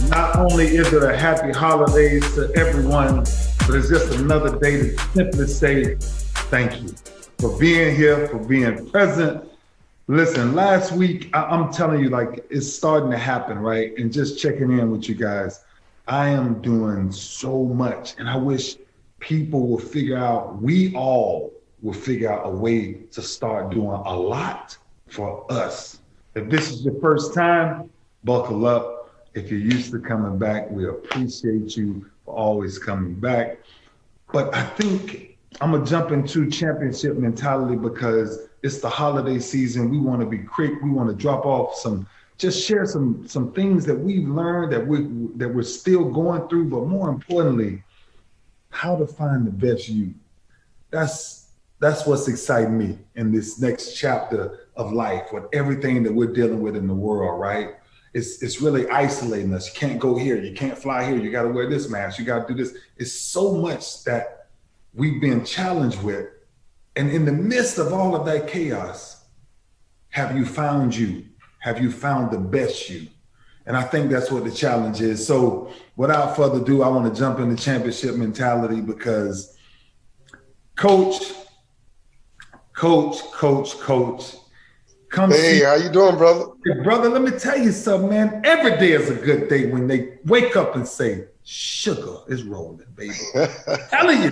Not only is it a happy holidays to everyone, but it's just another day to simply say thank you for being here, for being present. Listen, last week, I'm telling you, like, it's starting to happen, right? And just checking in with you guys. I am doing so much, and I wish people will figure out, we all will figure out a way to start doing a lot for us. If this is your first time, buckle up. If you're used to coming back, we appreciate you for always coming back. But I think I'm gonna jump into championship mentality because it's the holiday season. We want to be quick. We want to drop off just share some things that we've learned that we're still going through, but more importantly, how to find the best you. That's what's exciting me in this next chapter of life with everything that we're dealing with in the world, right? It's really isolating us. You can't go here. You can't fly here. You got to wear this mask. You got to do this. It's so much that we've been challenged with. And in the midst of all of that chaos, have you found you? Have you found the best you? And I think that's what the challenge is. So without further ado, I want to jump into championship mentality because coach. Hey, how you doing, brother? Hey, brother, let me tell you something, man. Every day is a good day when they wake up and say, sugar is rolling, baby. Telling you,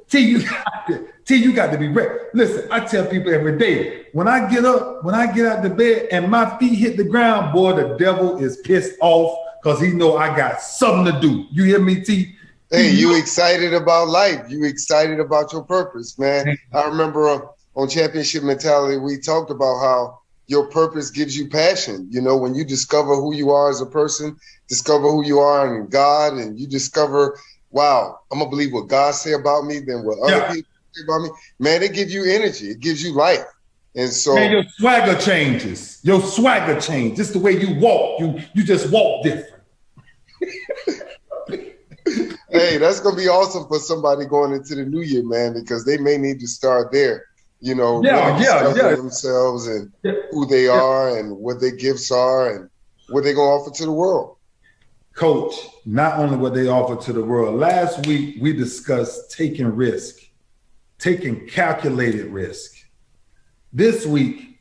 T, you got to be ready. Listen, I tell people every day, when I get out the bed and my feet hit the ground, boy, the devil is pissed off because he know I got something to do. You hear me, T? Hey, you excited about life. You excited about your purpose, man. I remember on Championship Mentality, we talked about how your purpose gives you passion. You know, when you discover who you are as a person, discover who you are in God, and you discover, wow, I'm gonna believe what God say about me than what other people say about me. Man, it gives you energy. It gives you life. And so, man, your swagger changes. Your swagger changes. Just the way you walk. You just walk different. Hey, that's gonna be awesome for somebody going into the new year, man, because they may need to start there. You know, themselves and who they are and what their gifts are and what they're gonna offer to the world. Coach, not only what they offer to the world. Last week we discussed taking risk, taking calculated risk. This week,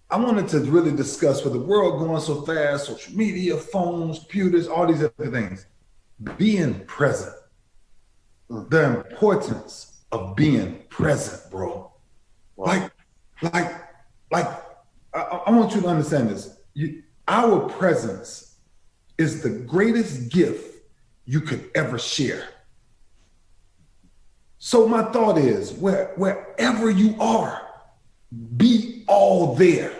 I wanted to really discuss with the world going so fast, social media, phones, computers, all these other things, being present. The importance of being present, bro. Wow. Like, I want you to understand this. Our presence is the greatest gift you could ever share. So my thought is, wherever you are, be all there,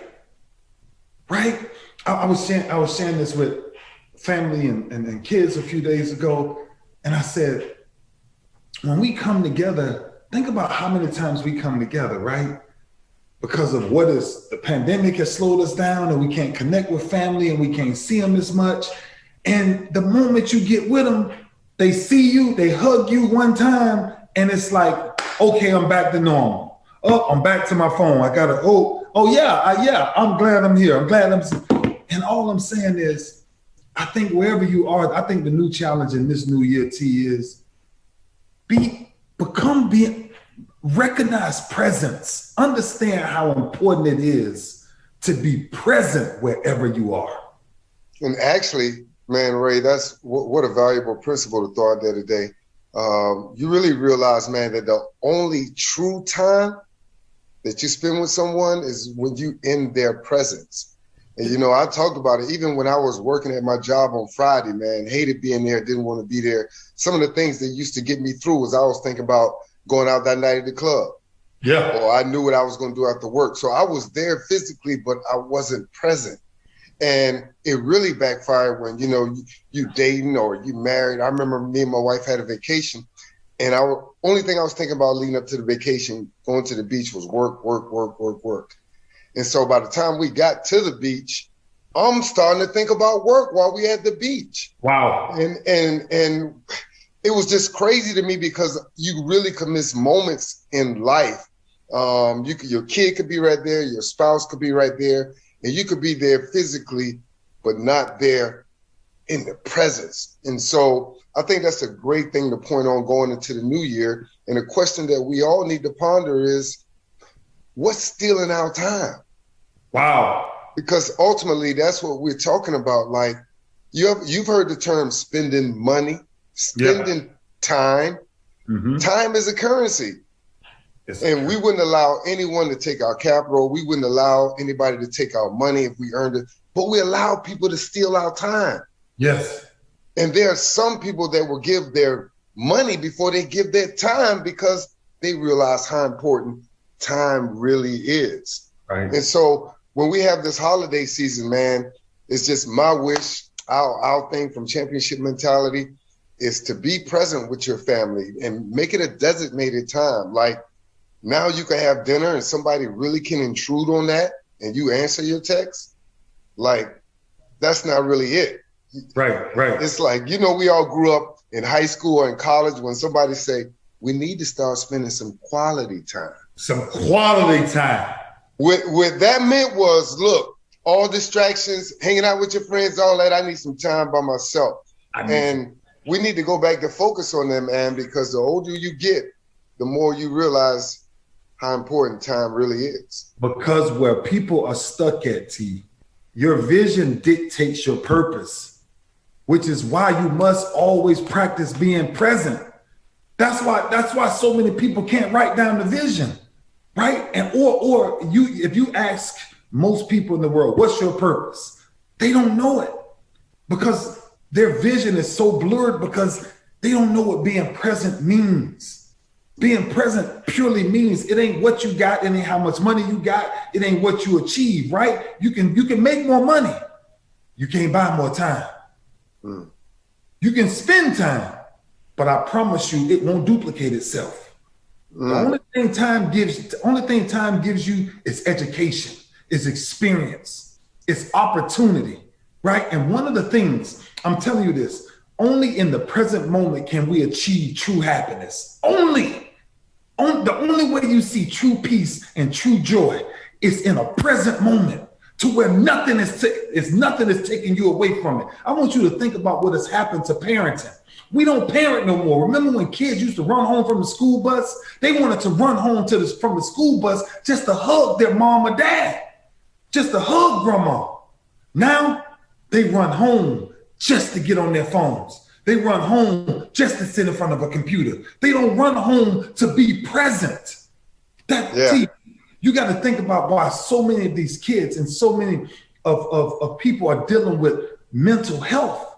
right? I was sharing this with family and kids a few days ago, and I said, when we come together, think about how many times we come together, right? Because of the pandemic has slowed us down and we can't connect with family and we can't see them as much. And the moment you get with them, they see you, they hug you one time, and it's like, okay, I'm back to normal. Oh, I'm back to my phone. I gotta, I'm glad I'm here. And all I'm saying is, I think wherever you are, I think the new challenge in this new year, T, is recognize presence. Understand how important it is to be present wherever you are. And actually, man, Ray, that's what a valuable principle to throw out there today. You really realize, man, that the only true time that you spend with someone is when you in their presence. And, you know, I talked about it even when I was working at my job on Friday, man, hated being there, didn't want to be there. Some of the things that used to get me through was I was thinking about going out that night at the club. Yeah. Or I knew what I was going to do after work. So I was there physically, but I wasn't present. And it really backfired when, you know, you dating or you married. I remember me and my wife had a vacation, and only thing I was thinking about leading up to the vacation, going to the beach, was work, work, work, work, work. And so by the time we got to the beach, I'm starting to think about work while we at the beach. Wow. And it was just crazy to me because you really could miss moments in life. Your kid could be right there, your spouse could be right there, and you could be there physically, but not there in the presence. And so I think that's a great thing to point on going into the new year. And a question that we all need to ponder is, what's stealing our time? Wow. Because ultimately, that's what we're talking about. Like, you've heard the term spending money, spending time. Mm-hmm. Time is a currency. And we wouldn't allow anyone to take our capital. We wouldn't allow anybody to take our money if we earned it. But we allow people to steal our time. Yes. And there are some people that will give their money before they give their time because they realize how important time really is. Right. And so when we have this holiday season, man, it's just my wish, our thing from Championship Mentality is to be present with your family and make it a designated time. Like, now you can have dinner and somebody really can intrude on that and you answer your text. Like, that's not really it. Right, right. It's like, you know, we all grew up in high school or in college when somebody say, we need to start spending some quality time. Some quality time. What that meant was, look, all distractions, hanging out with your friends, all that, I need some time by myself. And we need to go back to focus on them, man, because the older you get, the more you realize how important time really is. Because where people are stuck at, T, your vision dictates your purpose, which is why you must always practice being present. That's why so many people can't write down the vision, right? And or if you ask most people in the world, what's your purpose? They don't know it because their vision is so blurred because they don't know what being present means. Being present purely means it ain't what you got, it ain't how much money you got, it ain't what you achieve, right? You can make more money. You can't buy more time. You can spend time, but I promise you it won't duplicate itself. The only thing time gives you is education, is experience, it's opportunity, right? And one of the things, I'm telling you this, only in the present moment can we achieve true happiness. The only way you see true peace and true joy is in a present moment to where nothing is taking you away from it. I want you to think about what has happened to parenting. We don't parent no more. Remember when kids used to run home from the school bus? They wanted to run home from the school bus just to hug their mom or dad, just to hug grandma. Now they run home just to get on their phones. They run home just to sit in front of a computer. They don't run home to be present. See, you got to think about why so many of these kids and so many of people are dealing with mental health.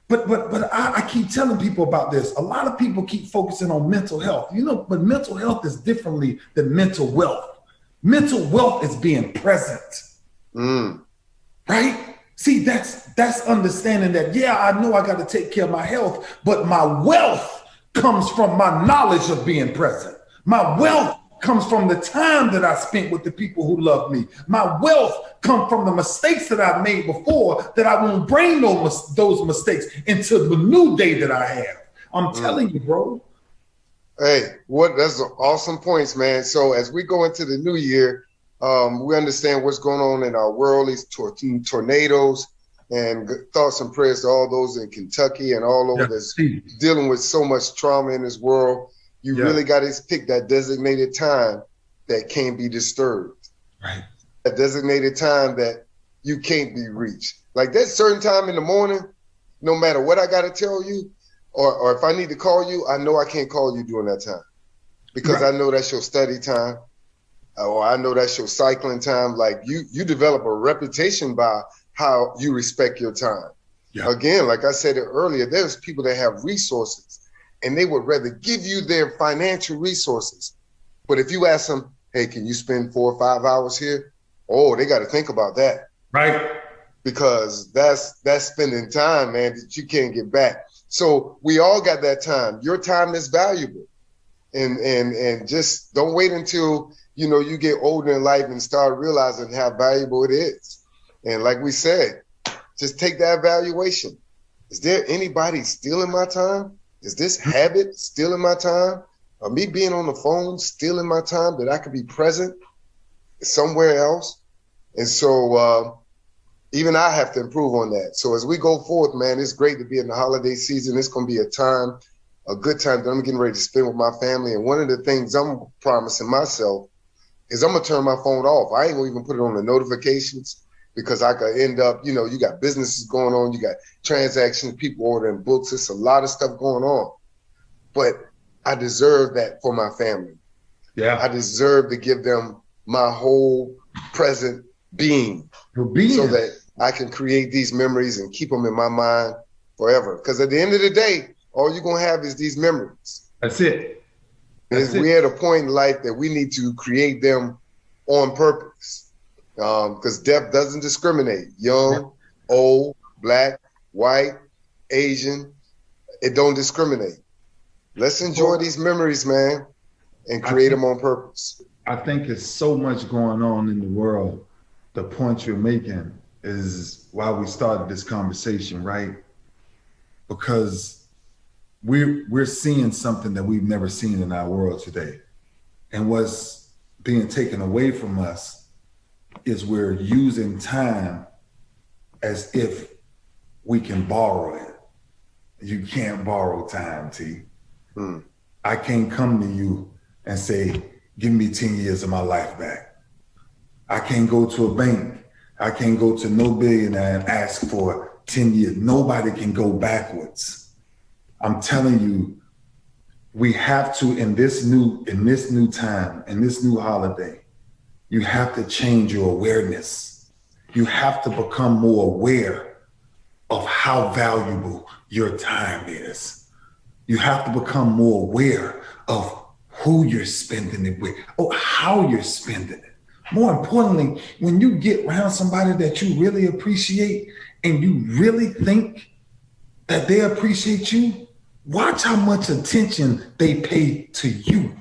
But I keep telling people about this. A lot of people keep focusing on mental health, you know, but mental health is differently than mental wealth. Mental wealth is being present, right? See, that's understanding that, yeah, I know I got to take care of my health, but my wealth comes from my knowledge of being present. My wealth comes from the time that I spent with the people who love me. My wealth comes from the mistakes that I've made before that I won't bring those mistakes into the new day that I have. I'm telling you, bro. Hey, that's awesome points, man. So as we go into the new year, we understand what's going on in our world, these tornadoes, and thoughts and prayers to all those in Kentucky and all over that's dealing with so much trauma in this world. You really got to pick that designated time that can't be disturbed. Right. That designated time that you can't be reached. Like that certain time in the morning, no matter what I got to tell you, or if I need to call you, I know I can't call you during that time because I know that's your study time. Oh, I know that's your cycling time. Like you develop a reputation by how you respect your time. Yeah. Again, like I said earlier, there's people that have resources and they would rather give you their financial resources. But if you ask them, hey, can you spend 4 or 5 hours here? Oh, they got to think about that. Right. Because that's spending time, man, that you can't get back. So we all got that time. Your time is valuable. And just don't wait until, you get older in life and start realizing how valuable it is. And like we said, just take that evaluation. Is there anybody stealing my time? Is this habit stealing my time? Or me being on the phone stealing my time that I could be present somewhere else? And so even I have to improve on that. So as we go forth, man, it's great to be in the holiday season. It's going to be a good time that I'm getting ready to spend with my family. And one of the things I'm promising myself is I'm going to turn my phone off. I ain't going to even put it on the notifications because I could end up, you got businesses going on. You got transactions, people ordering books. It's a lot of stuff going on. But I deserve that for my family. Yeah. I deserve to give them my whole present being so that I can create these memories and keep them in my mind forever. Because at the end of the day, all you're going to have is these memories. That's it. We're at a point in life that we need to create them on purpose. Because death doesn't discriminate. Young, old, black, white, Asian. It don't discriminate. Let's enjoy these memories, man, and create them on purpose. I think there's so much going on in the world. The point you're making is why we started this conversation, right? Because we're seeing something that we've never seen in our world today. And what's being taken away from us is we're using time as if we can borrow it. You can't borrow time, T. I can't come to you and say, give me 10 years of my life back. I can't go to a bank. I can't go to no billionaire and ask for 10 years. Nobody can go backwards. I'm telling you, we have to, in this new time, in this new holiday, you have to change your awareness. You have to become more aware of how valuable your time is. You have to become more aware of who you're spending it with, or how you're spending it. More importantly, when you get around somebody that you really appreciate and you really think that they appreciate you, watch how much attention they pay to you.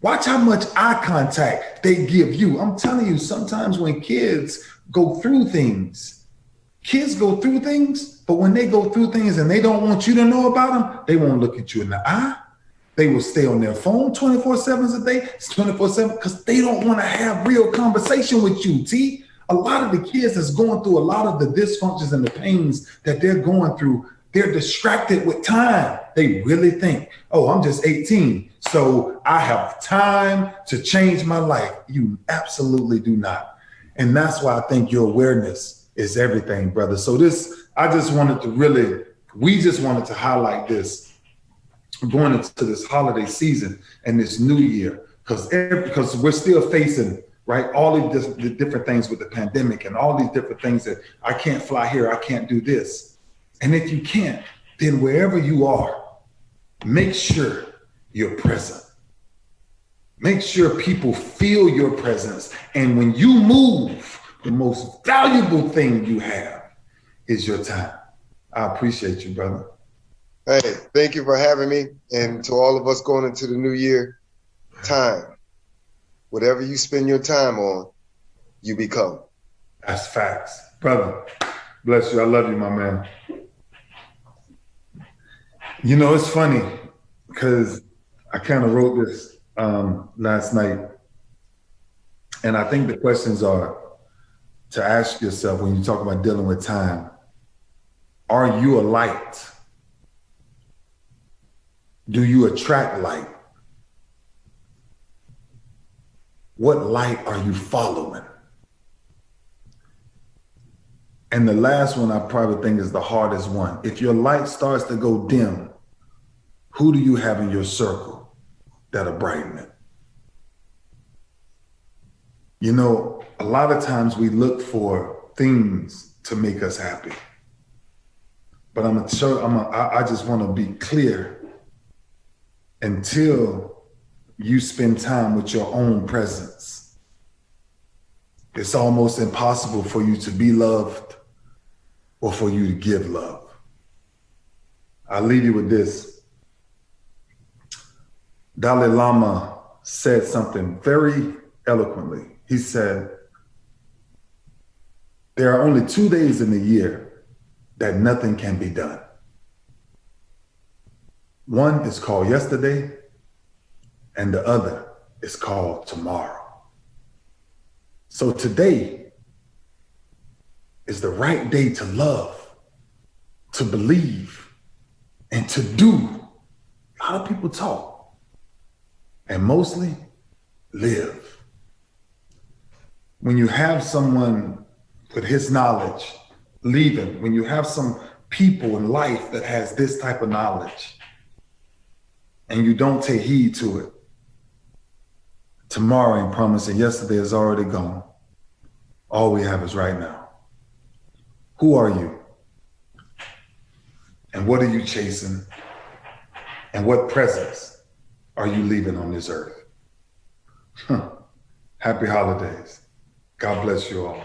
Watch how much eye contact they give you. I'm telling you, sometimes when kids go through things, but when they go through things and they don't want you to know about them, they won't look at you in the eye. They will stay on their phone 24/7 a day, 24/7, because they don't want to have real conversation with you, T. A lot of the kids that's going through a lot of the dysfunctions and the pains that they're going through, they're distracted with time. They really think, oh, I'm just 18, so I have time to change my life. You absolutely do not. And that's why I think your awareness is everything, brother. So we just wanted to highlight this going into this holiday season and this new year, because we're still facing, right, all of the different things with the pandemic and all these different things that I can't fly here, I can't do this. And if you can't, then wherever you are, make sure you're present. Make sure people feel your presence. And when you move, the most valuable thing you have is your time. I appreciate you, brother. Hey, thank you for having me. And to all of us going into the new year, time. Whatever you spend your time on, you become. That's facts. Brother, bless you. I love you, my man. You know, it's funny because I kind of wrote this last night. And I think the questions are to ask yourself when you talk about dealing with time. Are you a light? Do you attract light? What light are you following? And the last one I probably think is the hardest one. If your light starts to go dim, who do you have in your circle that'll brighten it? You know, a lot of times we look for things to make us happy. But I just want to be clear. Until you spend time with your own presence, it's almost impossible for you to be loved or for you to give love. I'll leave you with this. Dalai Lama said something very eloquently. He said, there are only 2 days in the year that nothing can be done. One is called yesterday, and the other is called tomorrow. So today is the right day to love, to believe, and to do. A lot of people talk, and mostly live. When you have someone with his knowledge leaving, when you have some people in life that has this type of knowledge, and you don't take heed to it, tomorrow ain't promising. Yesterday is already gone. All we have is right now. Who are you? And what are you chasing? And what presence are you leaving on this earth? Happy holidays. God bless you all.